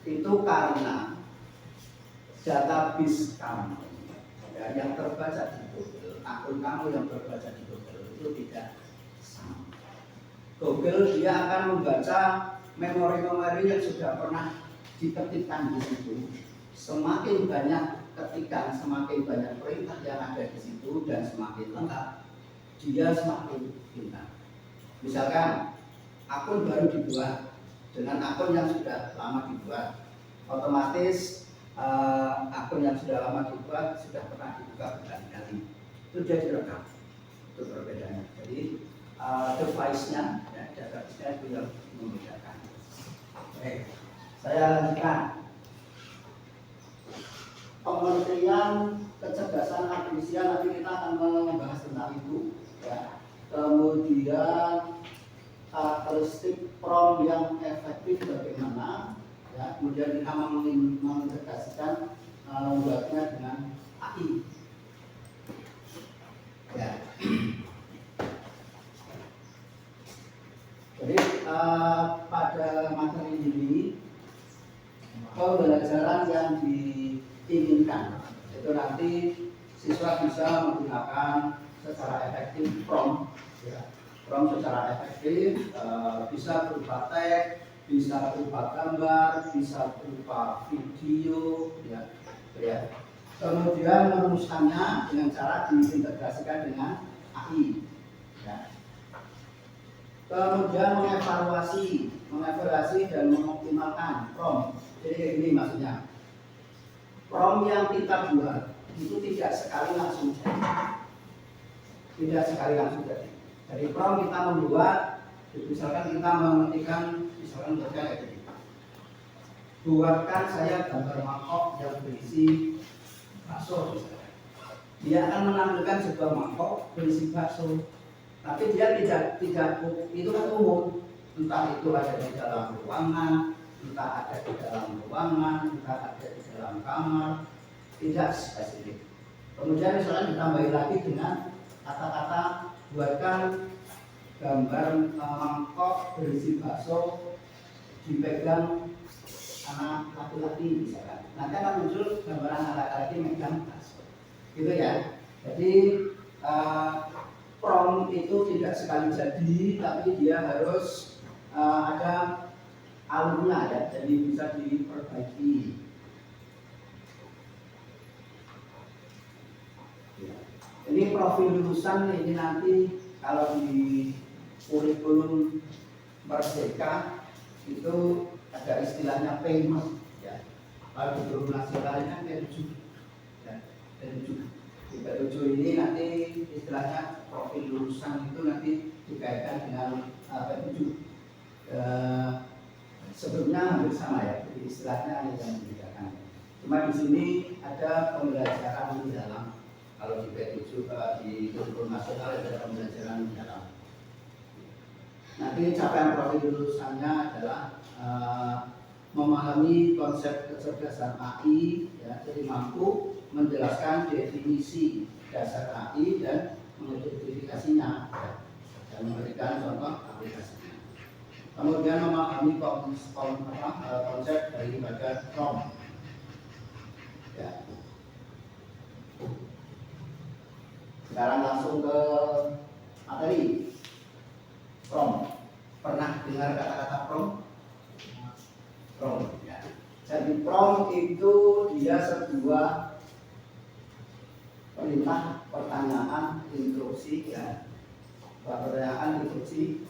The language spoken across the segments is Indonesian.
itu karena database kamu ya, yang terbaca di Google, akun kamu yang terbaca di Google itu tidak sama. Google dia akan membaca memori-memori yang sudah pernah diketikkan di situ. Semakin banyak ketikan, semakin banyak perintah yang ada di situ dan semakin lengkap, dia semakin pintar. Misalkan akun baru dibuat dengan akun yang sudah lama dibuat, otomatis akun yang sudah lama dibuat sudah pernah dibuka berkali-kali, itu dia direkam. Itu perbedaannya. Jadi device-nya, ya, database-nya itu yang membedakan. Oke, saya lanjutkan. Pengertian kecerdasan artifisial nanti kita akan membahas tentang itu. Ya. Kemudian karakteristik prompt yang efektif bagaimana, ya. Kemudian kita mengintegrasikan membuatnya dengan AI. Ya. Jadi pada materi ini pembelajaran yang diinginkan itu nanti siswa bisa menggunakan secara efektif prompt, ya. Prompt secara efektif bisa berupa teks, bisa berupa gambar, bisa berupa video, ya. Kemudian merumuskannya dengan cara diintegrasikan dengan AI, ya. Kemudian mengevaluasi dan mengoptimalkan prompt. Jadi kayak gini maksudnya. Prompt yang kita buat itu tidak sekali langsung jadi. Dari prompt kita membuat, misalkan kita mengetikkan, misalkan kayak gini. Buatkan saya gambar mangkok yang berisi bakso. Dia akan menampilkan sebuah mangkok berisi bakso. Tapi dia tidak itu kan umum, entah itu ada di dalam ruangan, entah ada di dalam ruangan, entah ada di dalam kamar, tidak spesifik. Kemudian misalnya ditambahin lagi dengan kata-kata buatkan gambar mangkok berisi bakso dipegang anak laki-laki misalkan. Nanti akan muncul gambaran anak laki-laki megang bakso, gitu ya. Jadi prompt itu tidak sekali jadi, tapi dia harus ada alurnya, ya, jadi bisa diperbaiki. Ya. Ini profil lulusan ini nanti kalau di kurikulum Merdeka itu ada istilahnya payment, ya. Kalau di kurikulum nasionalnya P7, ya, P7. Di P7 ini nanti istilahnya profil lulusan itu nanti dikaitkan dengan P7. Sebelumnya hampir sama, ya, jadi istilahnya hanya yang membedakan. Cuma di sini ada pembelajaran di dalam. Kalau di P7 di kurikulum nasional ada pembelajaran di dalam. Nanti capaian profil lulusannya adalah memahami konsep kecerdasan AI, ya, jadi mampu menjelaskan definisi dasar AI dan mengidentifikasinya, ya, dan memberikan contoh aplikasinya. Kemudian memahami konsep daripada prompt, ya. Sekarang langsung ke materi prompt. Pernah dengar kata-kata prompt? Prompt, ya. Jadi prompt itu dia sebuah perintah, pertanyaan, instruksi, ya. Pertanyaan, instruksi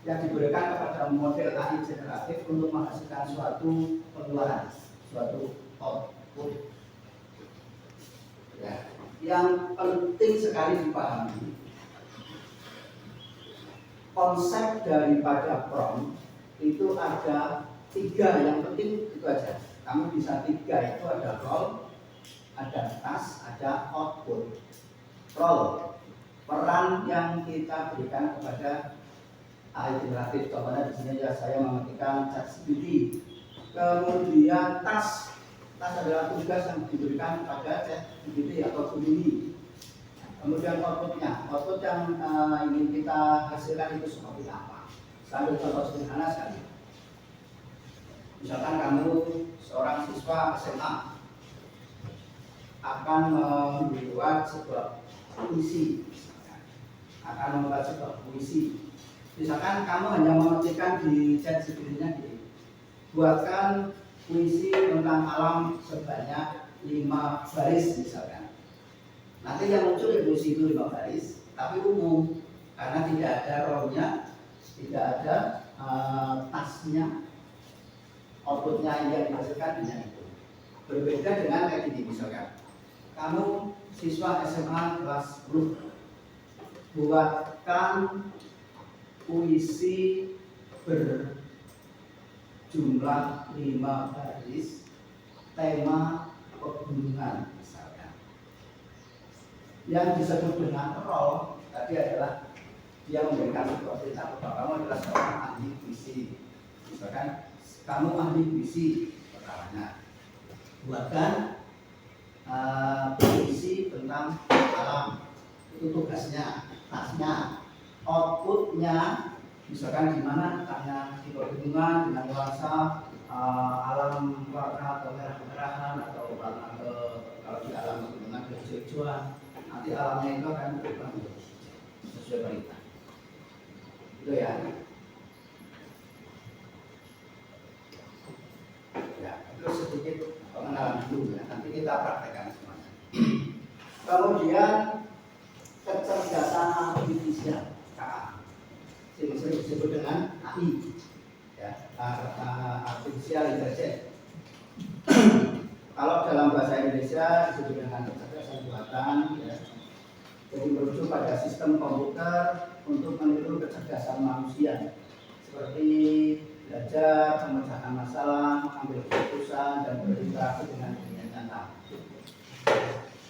yang diberikan kepada model AI generatif untuk menghasilkan suatu pengeluaran, suatu output. Ya. Yang penting sekali dipahami, konsep daripada prompt itu ada 3, yang penting itu aja. Kamu bisa 3, itu ada role, ada task, ada output. Role, peran yang kita berikan kepada AI generatif. Contohnya di sini ya saya mengetikkan ChatGPT. Kemudian task adalah tugas yang diberikan kepada ChatGPT atau Gemini. Kemudian output yang ingin kita hasilkan itu seperti apa? Sambil contoh sederhana sekali. Misalkan kamu seorang siswa SMA akan membuat sebuah puisi, misalkan kamu hanya mengetikkan di chat GPT-nya gini, buatkan puisi tentang alam sebanyak 5 baris misalkan. Nanti yang muncul di puisi itu 5 baris, tapi umum karena tidak ada rohnya, tidak ada tasnya, outputnya yang dihasilkan hanya itu. Berbeda dengan kayak gini misalkan, kamu siswa SMA kelas 10, buatkan puisi berjumlah 5 baris tema pegunungan misalkan. Yang disebut dengan role tadi adalah dia memberikan sebuah cerita bahwa kamu adalah seorang ahli puisi. Misalkan kamu ahli puisi, perkaranya buatkan puisi tentang alam, itu tugasnya, tasnya, outputnya misalkan gimana, karena di pegunungan dengan nuansa alam warna atau merah-merahan atau warna kalau di alam pegunungan hijau-hijauan, nanti alamnya itu akan berubah sesuai perintah. Itu ya. Ya, itu sedikit pengenalan dulu ya. Nanti kita praktekkan semuanya. Kemudian kecerdasan artifisial, sering disebut dengan AI, ya, artificial intelligence. Kalau dalam bahasa Indonesia disebut dengan kecerdasan buatan, ya. Jadi merujuk pada sistem komputer untuk meniru kecerdasan manusia, seperti belajar, memecahkan masalah, mengambil keputusan, dan berinteraksi dengan dunia nyata.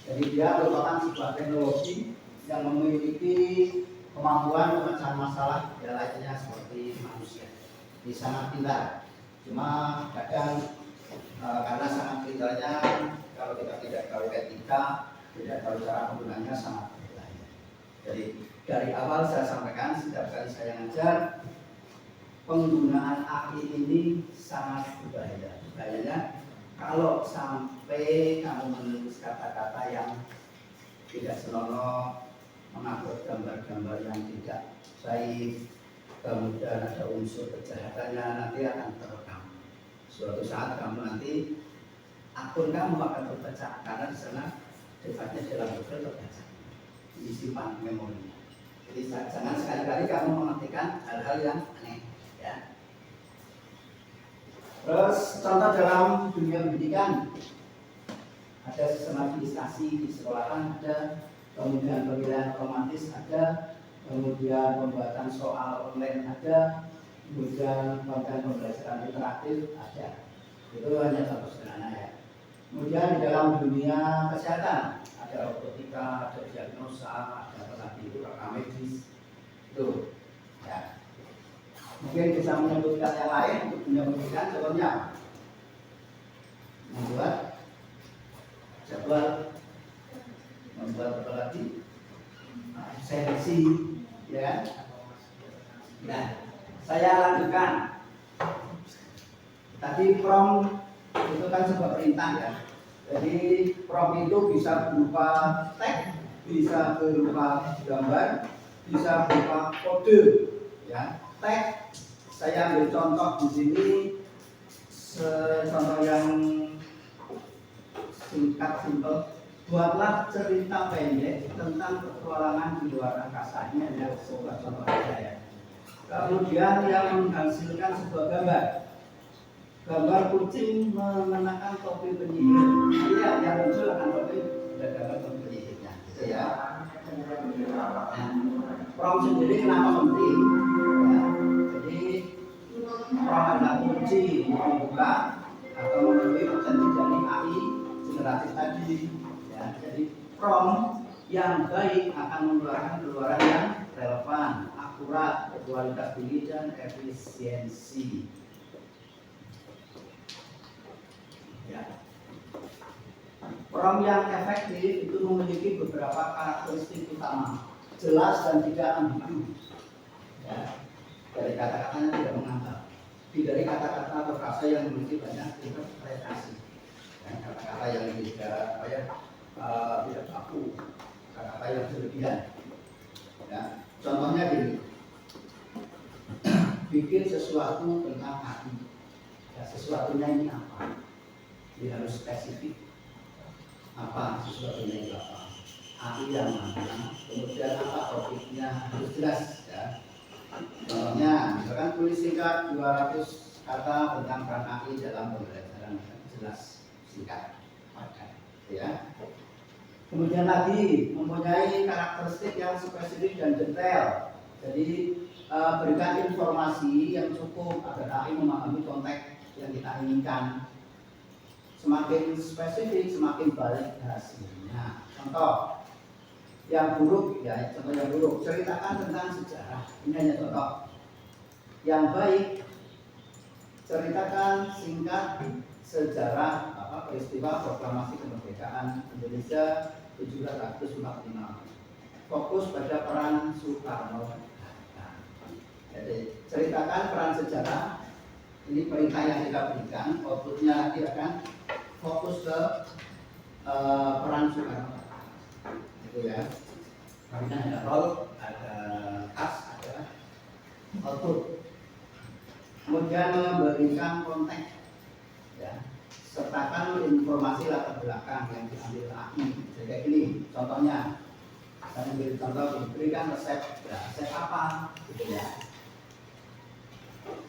Jadi dia merupakan sebuah teknologi yang memiliki kemampuan memecahan masalah ya lainnya seperti manusia. Ini sangat pintar. Cuma kadang karena sangat pintarnya, kalau kita tidak tahu etika, tidak tahu cara penggunaannya, sangat berbahaya. Jadi dari awal saya sampaikan, setiap kali saya ngajar, penggunaan AI ini sangat berbahaya. Bahayanya kalau sampai kamu menulis kata-kata yang tidak senonoh, mengupload gambar-gambar yang tidak baik, kemudian ada unsur kejahatannya, nanti akan terekam. Suatu saat kamu nanti akun kamu akan terbaca karena di sana defatnya dalam Google terbaca, disimpan memorinya. Jadi jangan sekali-kali kamu mengetikkan hal-hal yang aneh, ya. Terus contoh dalam dunia pendidikan, ada sistem administrasi di sekolahan ada, kemudian pemilihan otomatis ada, kemudian pembuatan soal online ada, kemudian konten pembelajaran interaktif ada. Itu hanya contoh sederhana ya. Kemudian di dalam dunia kesehatan ada robotika, ada diagnosa, ada terapi rekam medis, itu ya. Mungkin bisa menyebutkan yang lain untuk dunia pendidikan, contohnya membuat jadwal, membuat apa lagi, seleksi, ya. Nah, saya lanjutkan. Tadi prompt itu kan sebuah perintah ya. Jadi prompt itu bisa berupa teks, bisa berupa gambar, bisa berupa kode, ya. Teks saya ambil contoh di sini, contoh yang singkat simpel. Buatlah cerita pendek tentang petualangan di luar angkasa. Ini adalah sebuah contoh saya. Kemudian yang menghasilkan sebuah gambar kucing mengenakan topi penyihir. Iya, yang muncul akan topi dan gambar topi penyihirnya. Itu ya. Nah, prompt sendiri kenapa penting? Ya, jadi prompt adalah kunci membuka atau memenuhi potensi dari AI generatif tadi. Ya, jadi prompt yang baik akan mengeluarkan keluaran yang relevan, akurat, berkualitas tinggi dan efisiensi. Ya. Prompt yang efektif itu memiliki beberapa karakteristik utama, jelas dan tidak ambigu. Ya. Dari kata-katanya tidak mengambang. Dari kata-kata atau frasa kata-kata yang memiliki banyak interpretasi, kata-kata yang tidak baku, kata-kata yang berlebihan. Ya, contohnya gini, bikin sesuatu tentang hati. Ya, sesuatunya ini apa? Dia harus spesifik. Apa sesuatunya itu apa? Hati yang mana? Kemudian apa topiknya harus jelas. Ya. Contohnya, misalkan tulis singkat 200 kata tentang peran ahli dalam pembelajaran, jelas, singkat, padat. Ya. Kemudian lagi mempunyai karakteristik yang spesifik dan detail. Jadi berikan informasi yang cukup agar ahli memahami konteks yang kita inginkan. Semakin spesifik, semakin baik hasilnya. Contoh yang buruk, ya contoh yang buruk, ceritakan tentang sejarah. Ini hanya contoh. Yang baik, ceritakan singkat sejarah peristiwa proklamasi kemerdekaan Indonesia 1745. Fokus pada peran Soekarno. Jadi ceritakan peran sejarah. Ini perintah yang kita berikan. Outputnya nanti akan fokus ke peran Soekarno. Itu ya. Karena ada role, ada task, ada output. Kemudian memberikan konteks. Ya. Sertakan informasi latar belakang yang diambil ahli. Jadi kayak gini, contohnya, saya ambil contoh, berikan resep, ya, resep apa, gitu ya.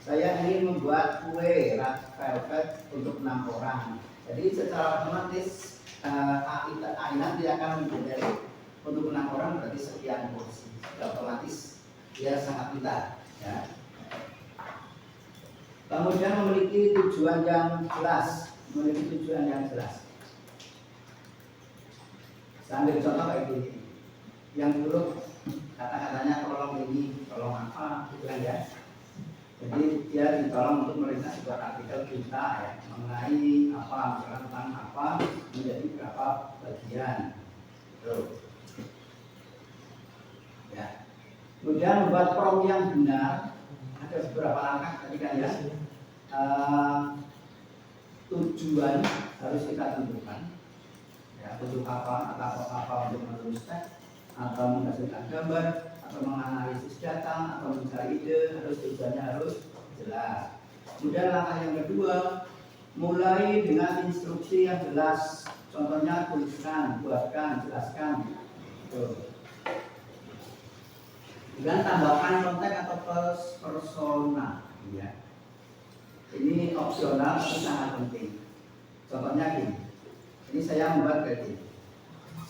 Saya ingin membuat kue red velvet untuk 6 orang. Jadi secara otomatis ahli nanti akan menjadi untuk 6 orang berarti sekian porsi. Secara otomatis dia sangat pintar. Ya. Kemudian memiliki tujuan yang jelas. Saya ambil contoh kayak gini. Yang buruk kata-katanya tolong ini, tolong apa, gitu kan ya. Jadi dia ditolong untuk menulis sebuah artikel kita ya, mengenai apa, misalkan tentang apa, menjadi berapa bagian. Gitu. Ya. Kemudian membuat prompt yang benar. Ada beberapa langkah tadi kan ya. Tujuan harus kita tentukan, ya, untuk apa, atau apa untuk menulis teks, atau menghasilkan gambar, atau menganalisis data, atau mencari ide, tujuannya harus jelas. Kemudian langkah yang kedua, mulai dengan instruksi yang jelas. Contohnya tuliskan, buatkan, jelaskan. Dan tambahkan konteks atau persona, ya. Ini opsional tapi sangat penting. Contohnya gini, ini saya membuat kayak gini.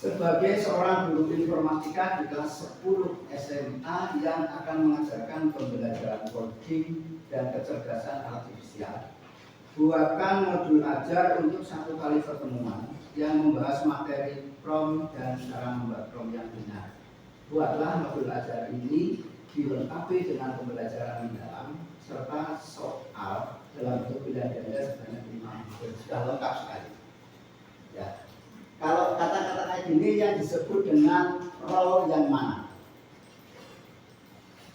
Sebagai seorang guru informatika di kelas 10 SMA yang akan mengajarkan pembelajaran coding dan kecerdasan artifisial, buatkan modul ajar untuk 1 kali pertemuan yang membahas materi prompt dan cara membuat prompt yang benar. Buatlah modul ajar ini dilengkapi dengan pembelajaran mendalam serta soal dalam bentuk pilihan ganda sebanyak 5. Sudah lengkap sekali. Ya. Kalau kata-kata kayak gini yang disebut dengan role yang mana?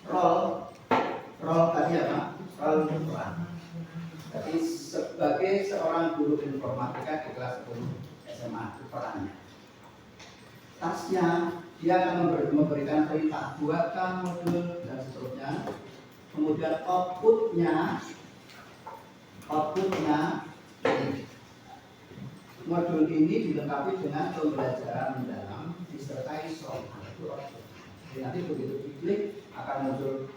Role tadi apa? Role peran. Jadi sebagai seorang guru informatika di kelas 10 SMA itu perannya. Tasnya dia akan memberikan perintah buatkan modul dan seterusnya. Kemudian outputnya ini. Modul ini dilengkapi dengan pembelajaran mendalam disertai soal. Jadi nanti begitu diklik akan muncul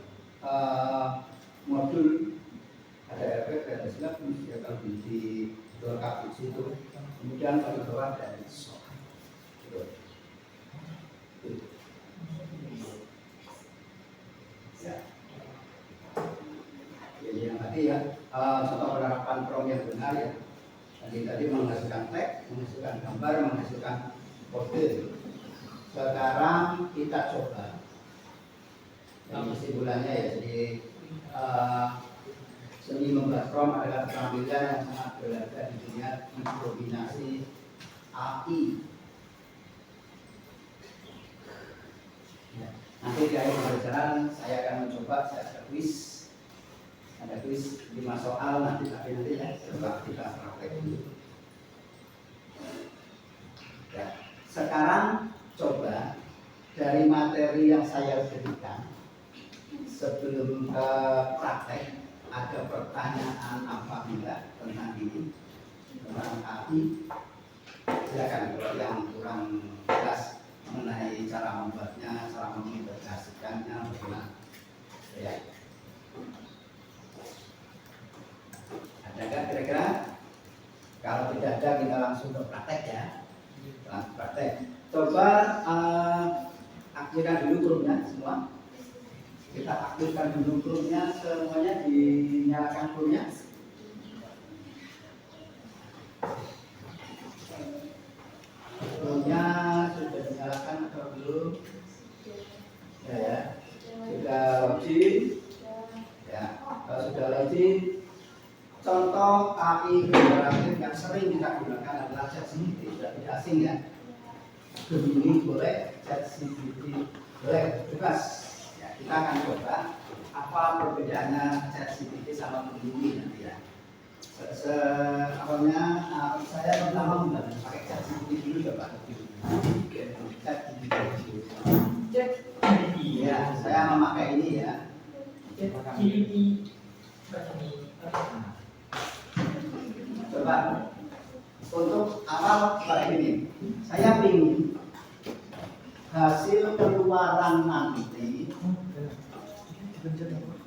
modul, ada efek, ada silap, dia akan dilengkapi di situ. Kemudian pada bawah dari soal. Ya. Jadi yang tadi ya, contoh penerapan prompt yang benar ya. Tadi menghasilkan teks, menghasilkan gambar, menghasilkan kode. Sekarang kita coba. Yang kesimpulannya ya, jadi seni membuat prompt adalah keterampilan yang sangat berharga di dunia dominasi AI. Ya. Nanti di akhir pembelajaran saya akan mencoba, saya ada kuis 5 soal nanti ya. Coba kita praktek dulu. Ya, sekarang coba dari materi yang saya berikan sebelum ke praktek, ada pertanyaan apabila tentang ini, tentang kaki, silakan. Kalau yang kurang jelas mengenai cara membuatnya, cara mengintegrasikannya, bagaimana? Ya. Ada nggak kira-kira? Kalau tidak ada, kita langsung ke praktek ya. Langsung praktek. Coba aktifkan dulu Chrome-nya semua. Kita aktifkan dulu Chrome-nya, semuanya dinyalakan Chrome-nya. Chrome-nya sudah dinyalakan atau belum? Ya. Sudah login. Ya, kalau sudah login, contoh AI generatif yang sering kita gunakan adalah ChatGPT, sudah tidak asing ya. Gemini boleh, ChatGPT boleh, bebas. Ya, kita akan coba apa perbedaannya ChatGPT sama Gemini nanti ya. Saya pertama pakai ChatGPT dulu coba. ChatGPT. Iya, saya memakai ini ya. Coba untuk awal seperti ini. Saya ingin hasil keluaran nanti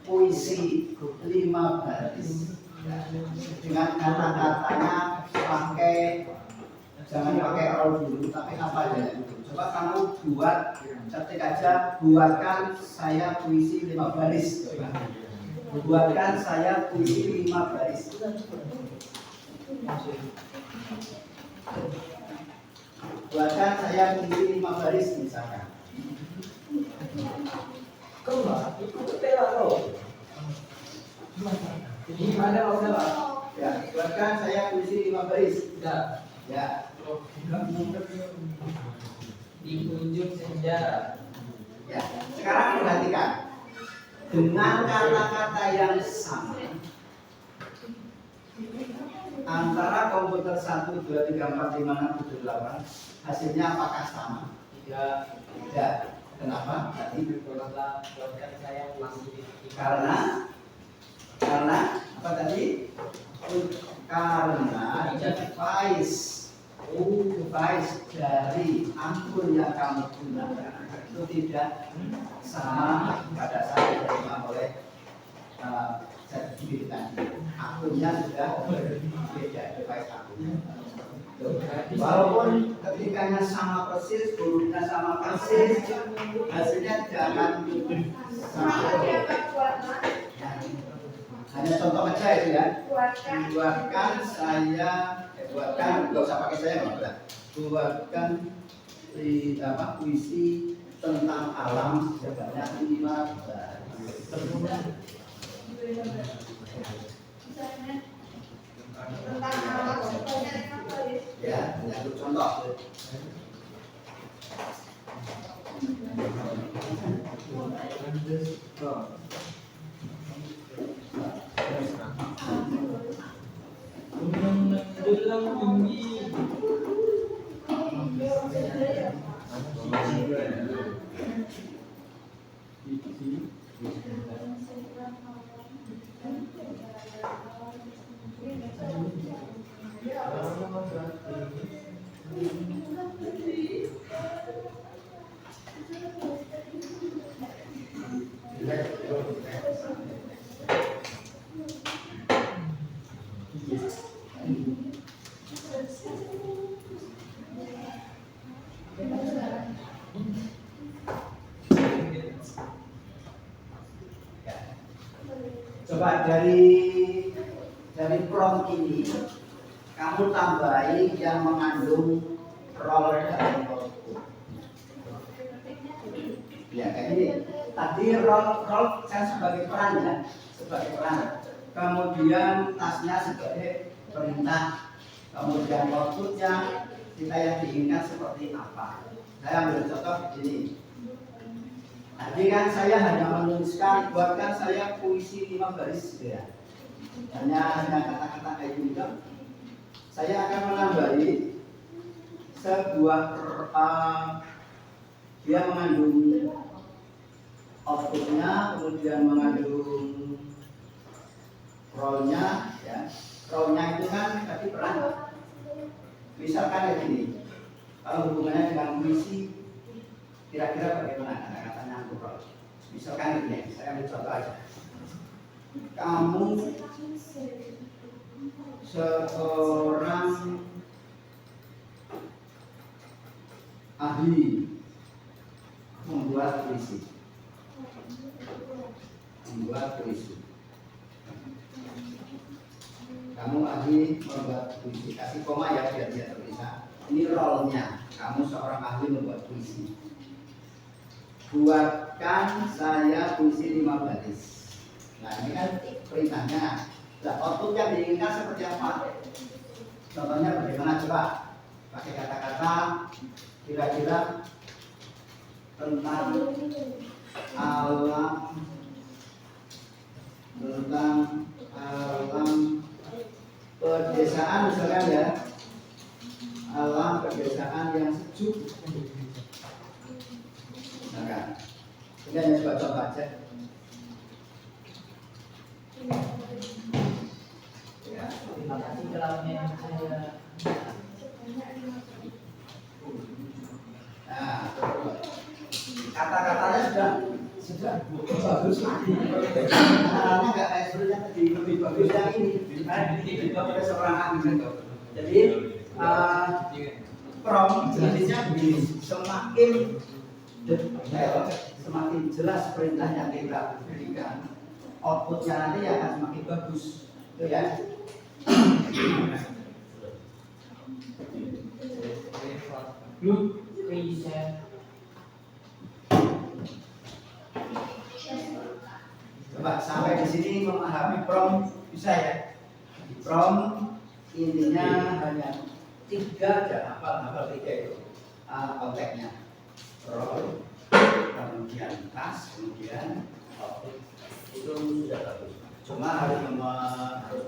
puisi 5 baris dengan kata-katanya pakai, jangan pakai roll dulu, tapi apa aja. Coba kamu buat, ketik aja, buatkan saya puisi 5 baris. Coba. Buatkan saya puisi 5 baris. Buatkan saya puisi 5 baris misalkan. Ya, buatkan saya puisi 5 baris. Ya. Di ujung senja. Ya, sekarang perhatikan. Dengan kata-kata yang sama antara komputer 1, 2, 3, 4, 5, 6, 7, 8 hasilnya apakah sama? Tidak. Kenapa? Tadi karena apa tadi? Karena device dari akun yang kamu gunakan itu tidak sama pada saat diterima oleh sertifikat tadi. Akunnya sudah berbeda, device akunnya. Walaupun ketikanya sama persis, hurufnya sama persis, hasilnya jangan sama. Hanya contoh aja itu ya. Buatkan saya, buatkan, nggak usah pakai saya nggak. Buatkan puisi tentang alam sebanyak 5 baris. Ya, untuk contoh. Coba dari prompt ini kamu tambahi yang mengandung roll dan output. Ya kayak ini. Tadi roll saya sebagai peran ya, sebagai peran. Kemudian tasnya sebagai perintah. Kemudian outputnya kita yang diinginkan seperti apa. Saya ambil contoh ini. Tadi kan saya hanya menuliskan, buatkan saya puisi 5 baris gitu ya. Hanya kata-kata kayak gini. saya akan menambahi sebuah dia mengandung outputnya, kemudian mengandung rollnya, ya. Rollnya itu kan tadi pernah, misalkan ya gini, kalau hubungannya dengan puisi, kira-kira bagaimana kata-katanya untuk roll? Misalkan ini, saya ambil contoh aja. Kamu seorang ahli membuat puisi. Kamu ahli membuat puisi. Kasih koma ya biar dia terpisah. Ini role-nya. Kamu seorang ahli membuat puisi. Buatkan saya puisi 5 baris. Nah ini kan perintahnya. Nah output yang diinginkan seperti apa? Contohnya bagaimana coba? Pakai kata-kata kira-kira tentang alam pedesaan misalkan ya, alam pedesaan yang sejuk misalkan. Ini hanya coba-coba aja ya. Terima kasih kelamnya saya. Nah, kata-katanya sudah bagus lagi. Caranya nggak kayak sebelumnya tadi, lebih bagus yang ini. Karena dibuat oleh seorang ahli. Jadi prompt jelasnya begini, semakin jelas perintah yang kita berikan, outputnya nanti akan semakin bagus, itu ya. Good present. Coba sampai di sini memahami prompt bisa ya. Prompt intinya hanya 3 aja, hafal 3 itu konteksnya. Role, kemudian task, kemudian output. Itu sudah bagus. Cuma harus memahami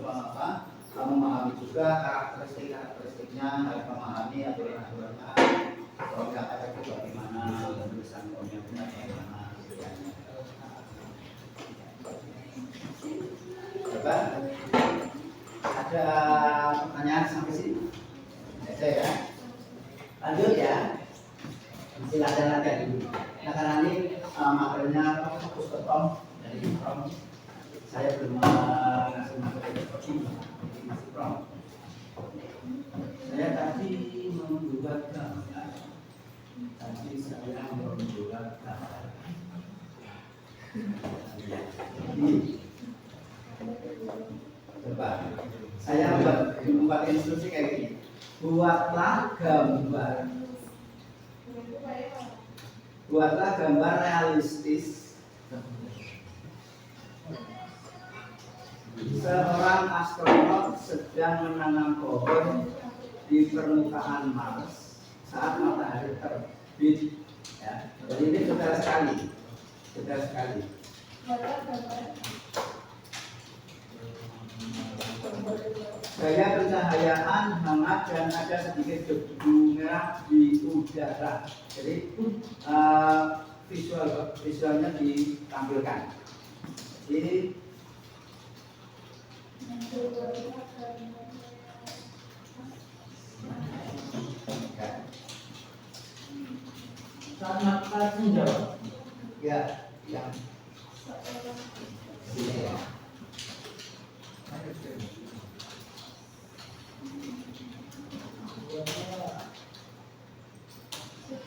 juga karakteristiknya, harus memahami aturan-aturannya. Kalau nggak ada itu bagaimana, tulisan formnya bagaimana, coba ada pertanyaan sampai sini aja ya. Lanjut ya. Silakan nanti dulu. Nah karena ini materinya fokus ke prompt, jadi prompt saya belum ngasih materi seperti ini, jadi masih prompt. Saya tadi membuat gambar. Coba saya membuat instruksi kayak gini. Buatlah gambar realistis seorang astronot sedang menanam pohon di permukaan Mars saat matahari terbit. Ya, jadi ini sudah sekali. Gaya pencahayaan hangat dan ada sedikit debu merah di udara. Jadi visualnya ditampilkan. Jadi Selamat pagi jawab. ya, yang sini ya.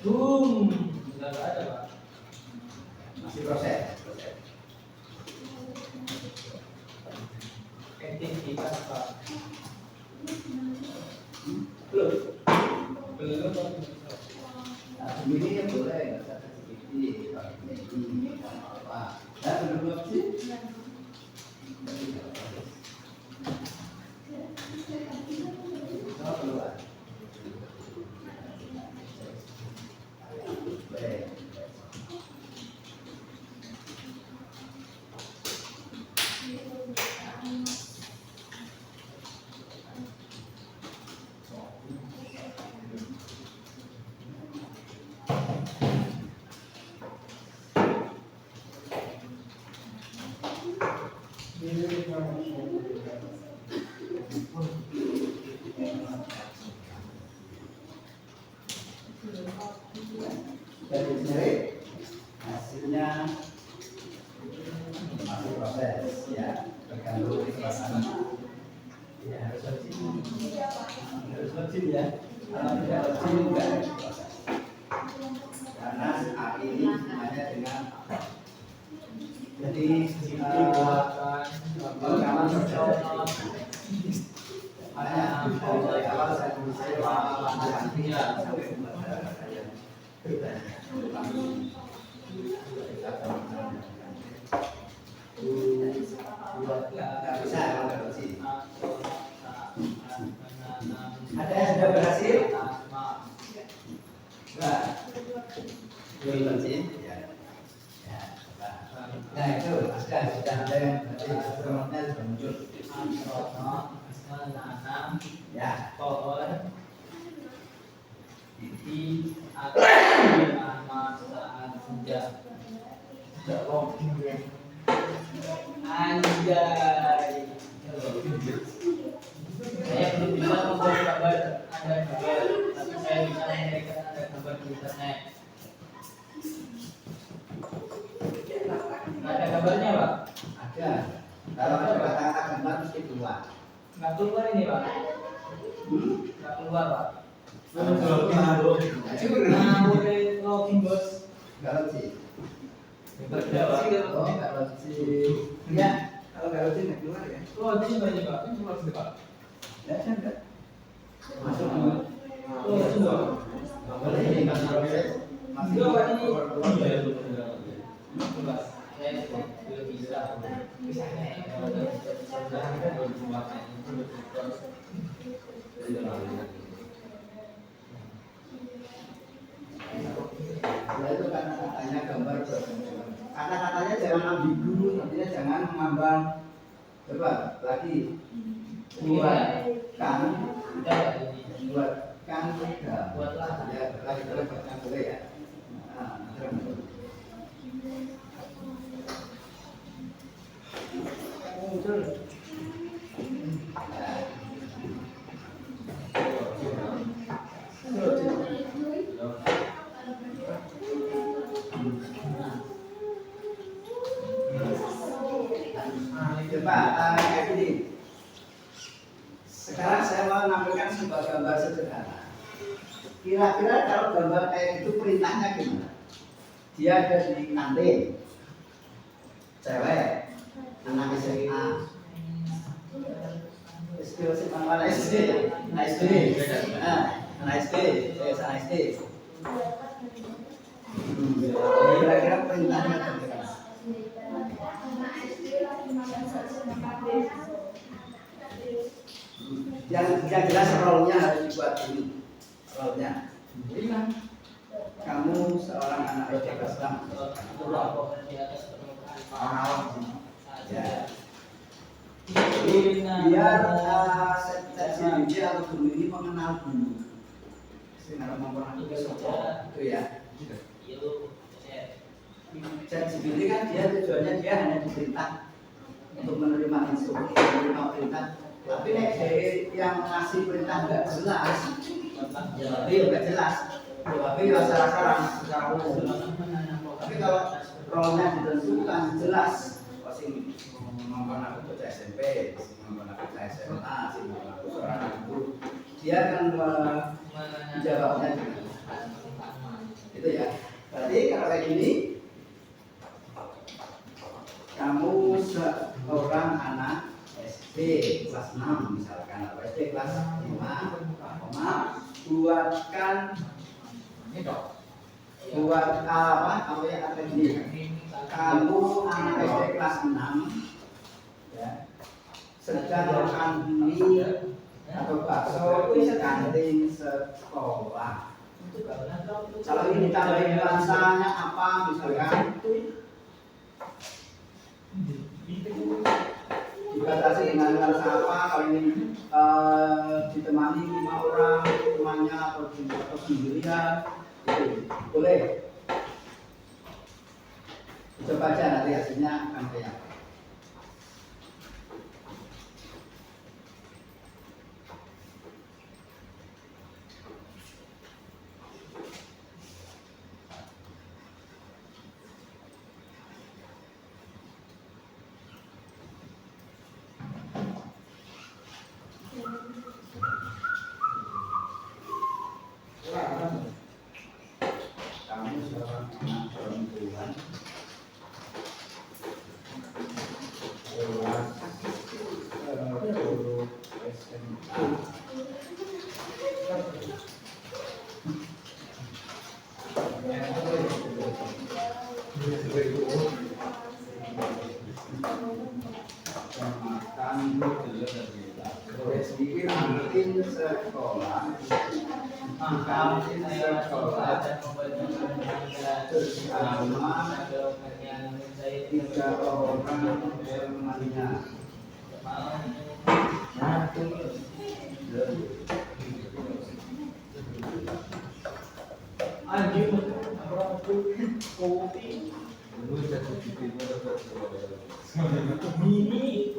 Boom. Sudah nggak ada Pak. Masih proses. Kreativitas Pak. Belum. Nah, begini ya boleh, nggak usah sedikit, apa? Ya belum sih. Keluar. Harus login ya. Kalau tidak login enggak ada proses. Karena A ini hanya dengan jadi rekaman saja. Hanya dari awal saya tulis sampai kepada saya. Nggak bisa kalau nggak login. Ada yang sudah berhasil? Enggak. Belum login? Ya. Ya, coba. Nah itu sudah ada yang berarti nomornya sudah muncul. Ya. Di atas nama saat senja. Anjay. Saya belum bisa membuat gambar ada gambar, tapi saya bisa memberikan ada gambar di internet. Nggak ada gambarnya, Pak? Ada. Kalau ada kata-kata gambar mesti keluar. Nggak keluar ini, Pak? Nggak keluar, Pak? Nah, boleh login, Bos. Nggak login. Nggak Oh, nggak login. Ya, kalau nggak login nggak keluar ya. login banyak, Pak. Ini login, Pak. Ya, saya enggak. Masuk dulu. Login, Pak. Boleh ini kan proses. Masih Iya, Pak, ini. keluar. Enggak, saya belum bisa. Ya itu karena katanya gambar kata-katanya jangan ambigu, artinya jangan mengambang. Coba lagi buatkan buatkan Buatlah. ya lagi terus buatkan boleh ya. Nah, terus. Muncul. Coba kayak gini. Sekarang saya mau menampilkan sebuah gambar sederhana. Kira-kira kalau gambar kayak itu perintahnya gimana? Dia ada di kantin, cewek, anak SMA, SD mana SD, anak SD, anak SD, saya SD. Kira-kira perintahnya bagaimana? Yang jelas role-nya harus dibuat ini. Role-nya. Kamu seorang anak SD kelas 6. Ya. Biar ChatGPT atau Google ini mengenal dulu. Sekarang memperhatikan itu ya. ChatGPT kan dia tujuannya dia hanya diperintah untuk menerima instruksi, menerima perintah. Tapi dari yang ngasih perintah nggak jelas, tapi nggak jelas. Tapi secara umum. Tapi kalau role-nya ditentukan jelas, pasti menggunakan aku baca SMP, menggunakan baca SMA, menggunakan seorang guru, dia akan menjawabnya dengan itu ya. Berarti kalau kayak gini, kamu seorang anak SD kelas 6 misalkan, atau SD kelas 5, buat apa? Kamu yang ada gini, kamu anak SD kelas 6 ya, sedang makan mie atau bakso di kantin sekolah. Kalau ini ditambahin nuansanya apa misalkan, dibatasi dengan nuansa apa? Kalau ini ditemani 5 orang temannya atau sendirian, itu boleh. Coba aja nanti hasilnya akan kayak apa. Sedikit mungkin sekolah saya ada membaca bersama yang saya 3 orang semuanya. anjing apa kopi ini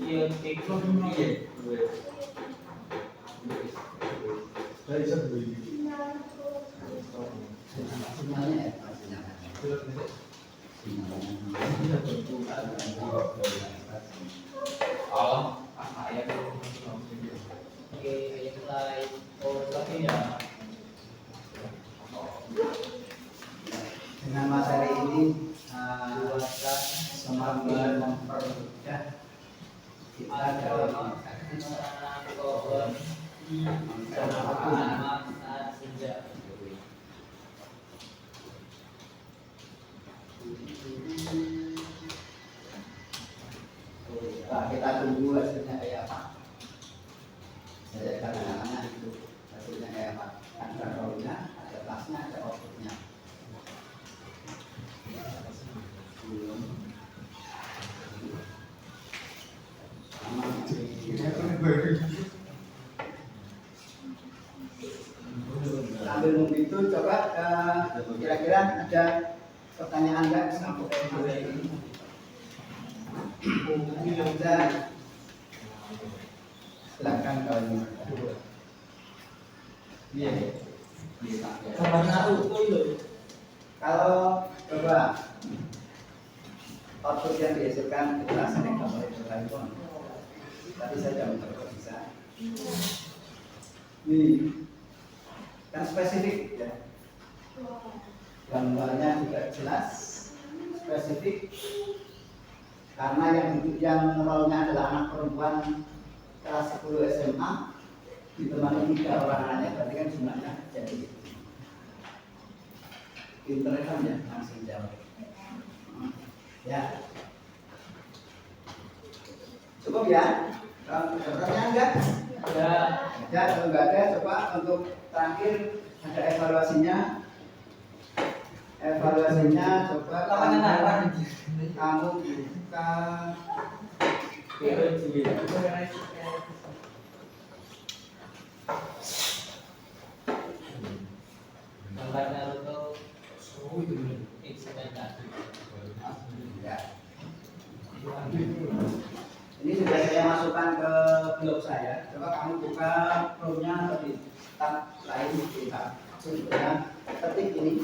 iya teknik Semuanya ya, pastinya. oh apa ya oke mulai oh tapi ya Dengan materi ini buatkan semakin mempermudah kita dalam Nah, kita tunggu hasilnya kayak apa. Saya kadang-kadang itu hasilnya kayak apa. Ada rollnya, ada tasnya, ada outputnya. Belum. Sambil nunggu itu coba kira-kira ada pertanyaan nggak sampai ini? Ada. Silakan kalau ini. Iya. Kalau coba output yang dihasilkan itu rasanya nggak boleh berkali-kali. Tapi saja untuk bisa. Nih, kan spesifik ya. Gambarnya juga jelas, spesifik. Karena yang role-nya adalah anak perempuan kelas 10 SMA ditemani 3 orang anaknya, berarti kan jumlahnya jadi pinter kan ya, langsung jawab. Ya, cukup ya. Kalau ada pertanyaan enggak? ya Ya, kalau enggak ada, coba untuk terakhir ada evaluasinya. Evaluasinya coba kamu buka gambar Naruto eksperimen ya. Ini sudah saya masukkan ke blog saya. Coba kamu buka Chrome-nya atau di tab lain di tab. Sudah ketik ini.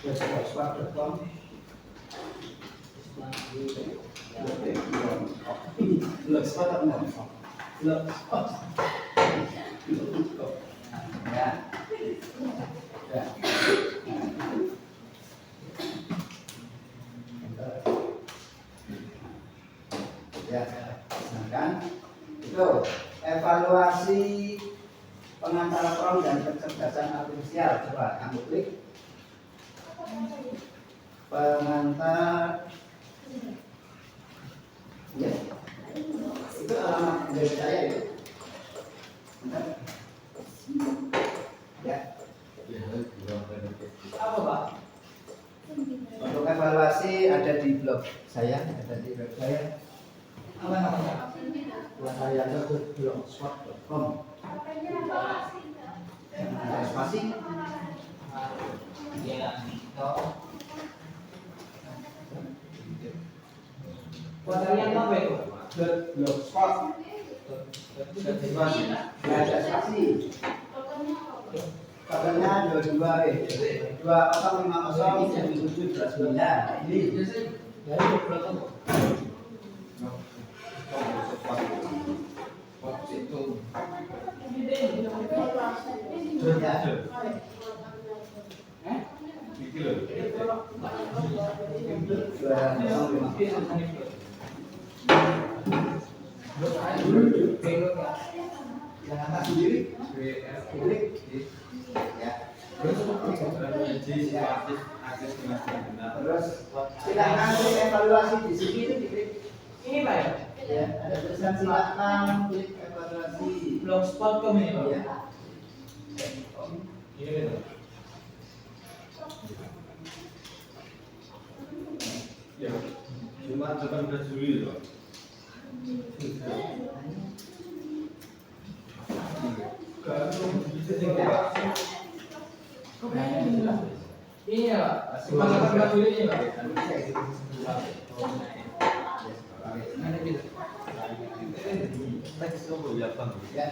Blogspot.com. Blogspot atau enggak? Blogspot. Ya. Ya. Ya, sedangkan itu evaluasi pengantar prompt dan kecerdasan artifisial. Coba kamu klik pengantar. Ya, itu alamat dari saya itu. Benar? Ya. apa Pak? Untuk evaluasi ada di blog saya, ada di web saya. Apa namanya? Saya ke blogspot.com. Ada spasi. Ya, toh. Kuadrannya apa itu? Blogspot. Nggak ada spasi. Katanya 22 2050729. Ini Dari beberapa Yang atas sendiri, ya. Terus silakan klik evaluasi di sini itu diklik. ini Pak ya? Ya, ada tulisan silakan klik evaluasi. Blogspot.com ini Pak? Ya. Ini betul. Ya, cuma 18 Juli loh. Ini ya Pak, silakan Pak Juli ini Pak. Ya.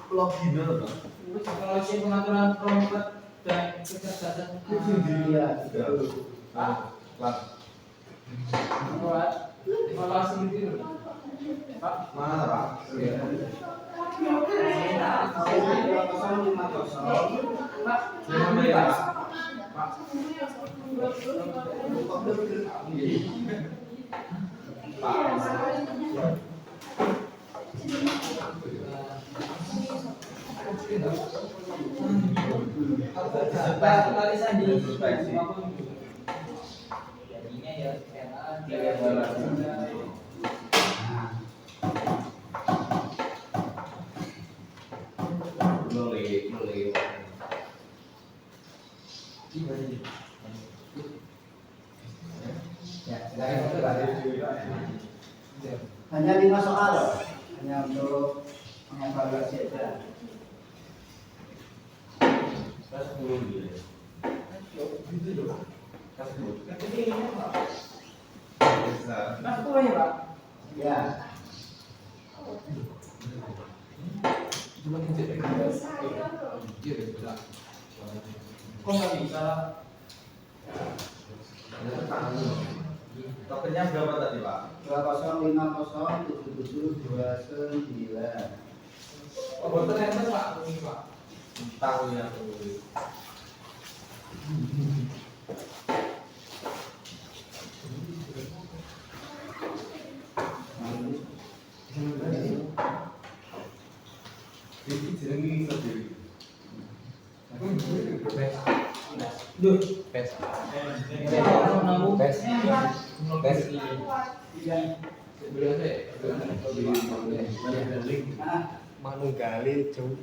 Login apa? Teknologi pengaturan perangkat dan kecerdasan. Iya, betul. Pak, Pak, buat evaluasi itu Pak. mana Pak? Pak, ini Pak. Pak. Tulisan di jadinya ya Ya, hanya 5 soal, hanya untuk mengevaluasi aja. Mas boleh ya Pak? Ya, Kok nggak bisa? Tokennya berapa tadi Pak? 20507729. Oh, betul enter Pak, ini Pak. Tahu ya. Ini jenenge sendiri. Duh, Tes. tes. Manunggali jauh.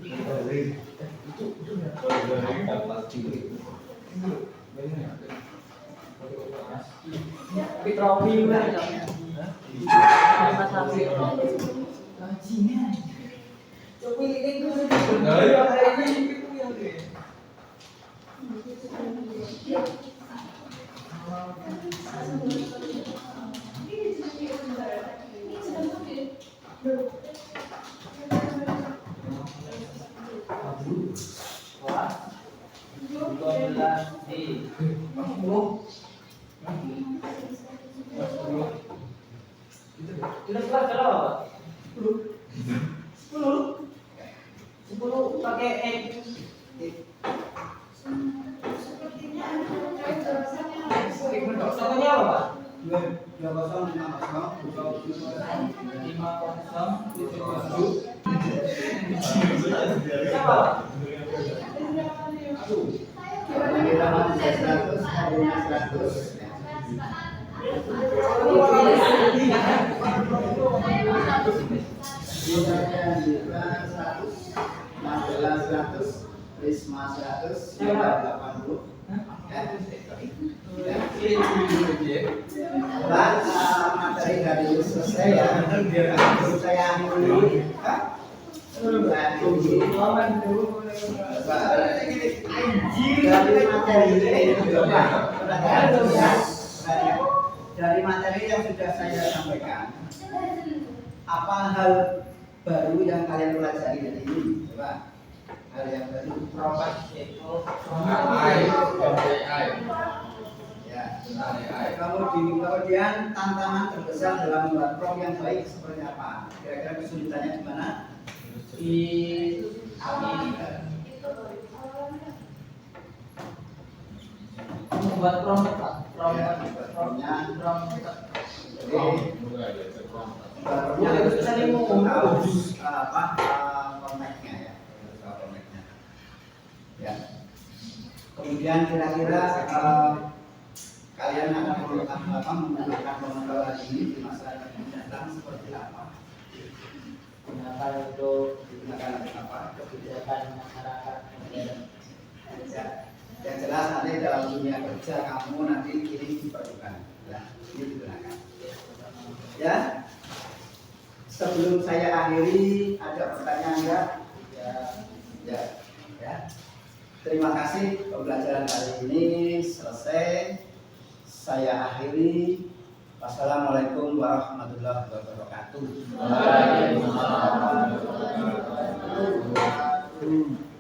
Trofi lah. Pakai X. Soalnya apa Pak? 5077. Siapa? Risma 100, 80. Pak, materi dari selesai ya. Saya akhiri. Dari materi yang sudah saya sampaikan, apa hal baru yang kalian pelajari dari ini? Coba hal yang baru. Robot itu Ya. Kemudian tantangan terbesar dalam membuat prom yang baik seperti apa? Kira-kira kesulitannya di mana? Di kami membuat prom tepat, promnya Jadi promnya harus konteksnya ya, konteksnya. Ya. Kemudian kira-kira kalian akan menggunakan pengenalan ini di masa yang akan datang seperti apa? gunakan untuk Digunakan untuk apa? kebijakan masyarakat modern. Ya. Yang jelas nanti dalam dunia kerja kamu nanti ini diperlukan, ya, ini digunakan. Ya. Sebelum saya akhiri, ada pertanyaan enggak? Ya. Ya. Terima kasih pembelajaran kali ini selesai. Saya akhiri. Wassalamualaikum warahmatullahi wabarakatuh. Waalaikumsalam warahmatullahi wabarakatuh.